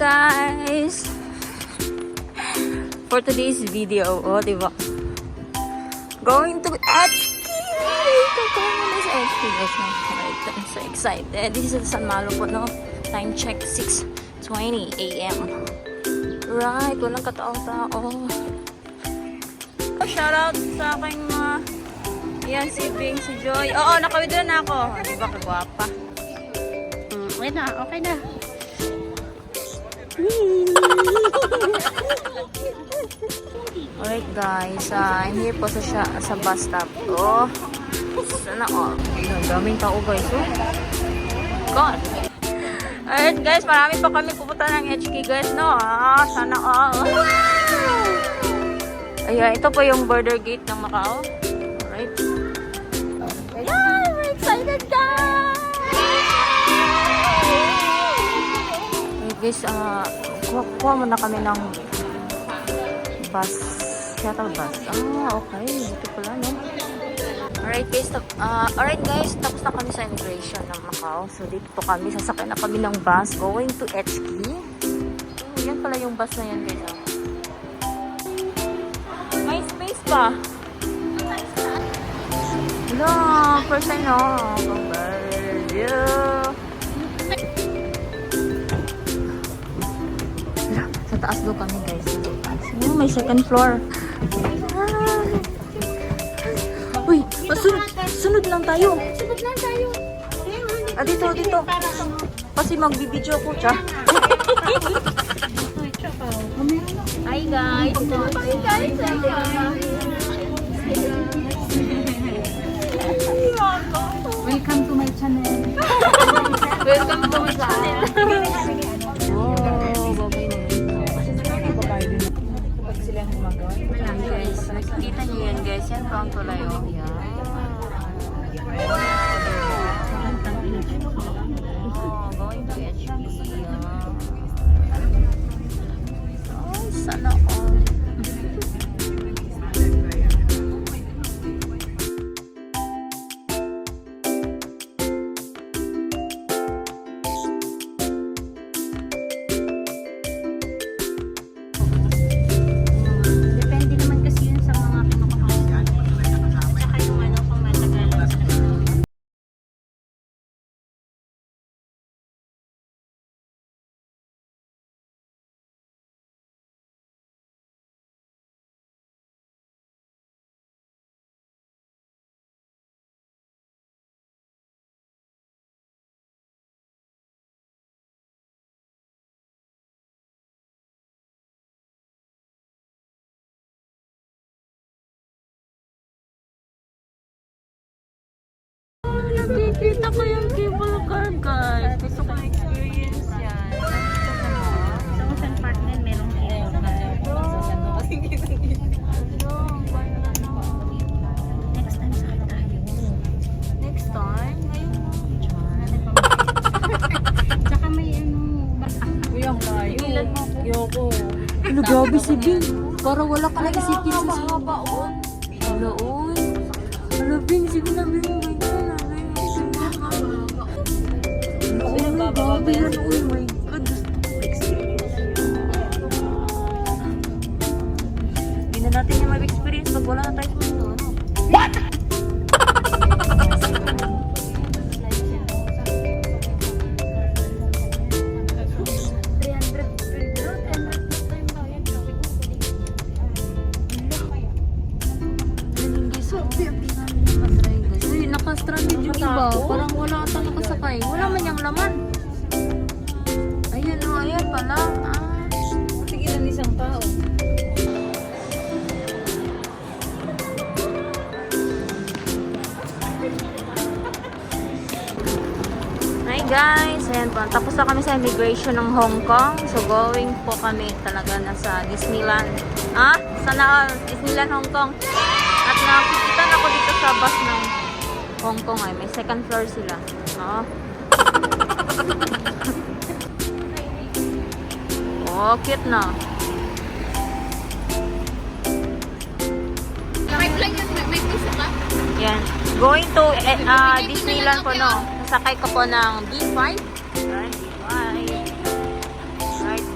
guys! For today's video, diba? Going to HQ! Kakain muna sa HQ guys. Alright, I'm so excited. This is San Malo po, no? Time check, 6:20 AM. Right, walang kataong-tao. Shoutout sa aking mga yan, si Bing, si Joy. Oo, naka-withdraw na ako. Diba kagwapa? Okay na, okay na. Alright guys, I'm here po sa bus stop. Oh, sana all. Ang daming tao guys. Oh. God. Alright guys, marami pa kami pupunta ng HK guys, no? Sana all. Ayan, ito po yung border gate ng Macau. Alright. Ayan, we're excited guys! Alright guys, kuha muna kami ng bus. Shuttle bus. Okay. Ito pala, no? Alright guys, tapos na kami sa immigration ng Macau. So, dito po kami. Sasakay na kami ng bus going to HK. Yan pala yung bus na yan guys. May space pa. Hello, first time no. Sa taas daw kami guys. May second floor. Uy, sunod lang tayo. Sunod lang tayo. Dito. Kasi magbibideo ko siya. Hi guys. Welcome to my channel. Welcome to my channel. Wow, babay na. Ayan guys, nakikita niyo yan guys. Yan po ang tulay. Yan. Going to HQ. Sana all. Nakikita ko yung cable car guys. Gusto ko experience yan. Sa kusang partner, merong cable car. Next time sa tayo. Next time? Tsaka may Uy, ang layo. Yoko. Ano, grabe si Bing. Parang wala ka lang isipin sa sabaon. Wala, uy. Wala, Bing. Sige na, Bing. Grabe yan, oh my God. Hindi na natin yung mag-experience pag wala na tayo dito. What? Naka-stranded yung iba. Parang wala ata nakasakay. Wala man yung laman. Ayan pala. sige lang isang tao. Hi guys. Ayan po. Tapos na kami sa immigration ng Hong Kong. So going po kami talaga na sa Disneyland. Sana all. Disneyland Hong Kong. At nakikita na ako dito sa bus ng Hong Kong ay. May second floor sila. Oh, cute na. May piso ka? Yan. Going to Disneyland po, no? Nasakay ko po ng B5. Right, B5. Right,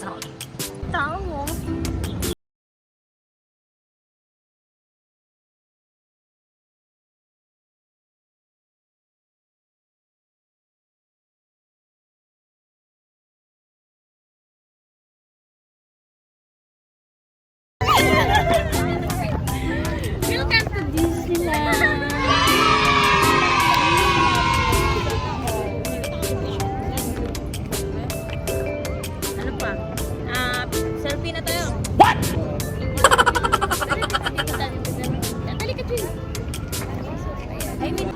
Tao mo. Welcome to Disneyland. Ano pa? Selfie na tayo. What? Dali ka, Jun. I mean,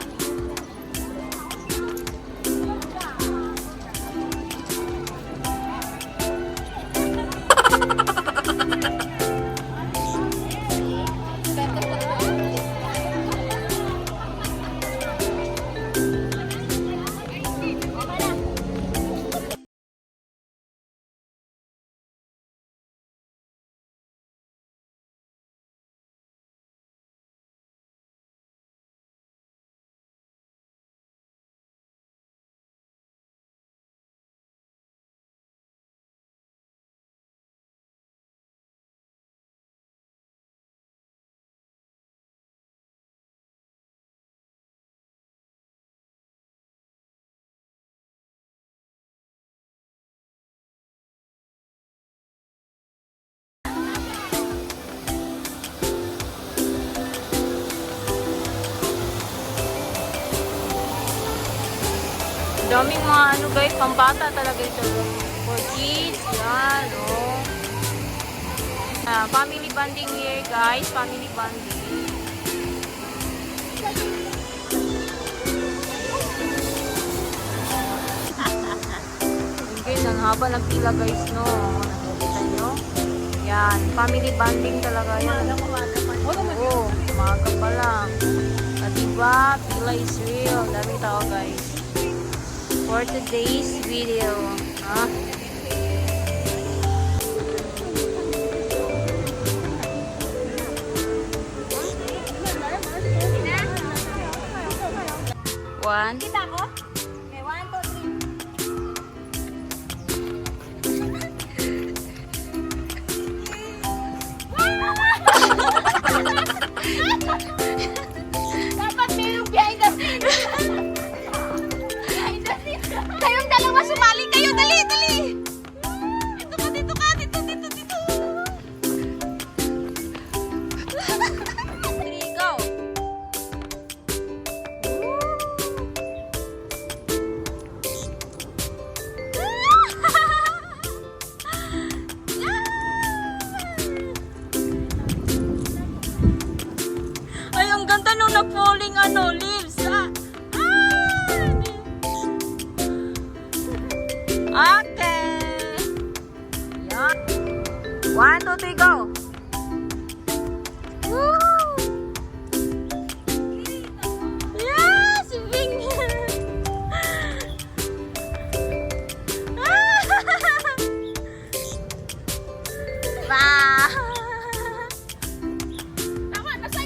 Daming mga ano guys, pambata talaga ito. For kids, yan, oh. Family bonding here guys, family bonding. Guys, ang haba ng pila guys, no. Nakikita nyo? Yan, family bonding talaga yan. Oo, umaga pa lang. At diba, pila is real. Daming tao guys. For today's video, huh? One. kita ko? Okay, 1, 2, 3. Dapat mayroong behind the scenes. Behind the scenes. Kayong dalawa, sumali kayo. Dali, dali. Dito ka, dito ka. Dito, dito, dito. 3, go! Ay, ang ganda nung na-falling ano, leaves. Okay. Yan. 1, 2, 3, go! Woo! Yes! Bing! Wow! Tama, nasa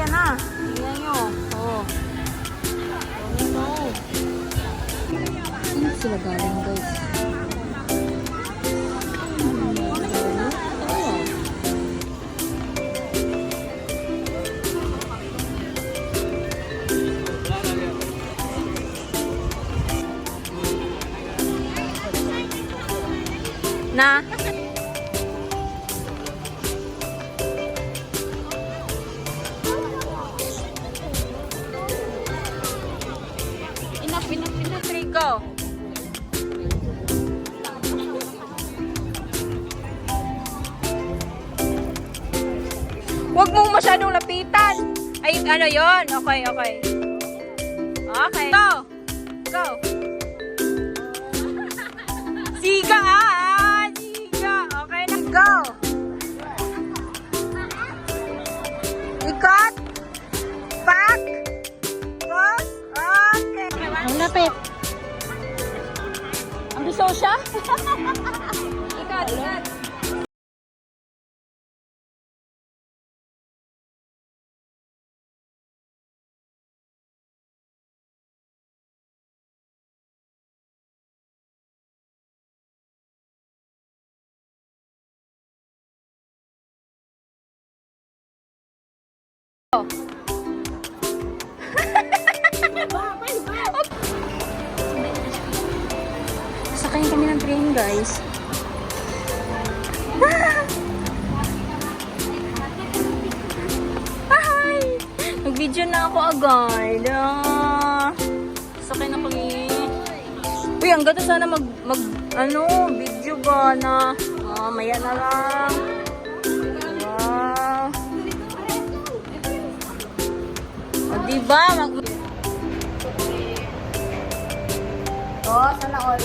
Ayan na. Tingnan nyo. Oh. Ito. Saan sila galing, guys? Na? Enough, Rico. Huwag mong masyadong lapitan. Ay, ano yon? Okay. Okay. Go! Go! Siga Siga! Okay na. Go! Ikot! Back! Cross! Okay. Ang lapit. Ang gusto siya? Ikot! Sakayin kami ng train, guys. Hi! Nag-video na ako agad. Sakay na kami. Uy, ang ganda sana video ba na maya na lang. Wow. O, diba? Sana all.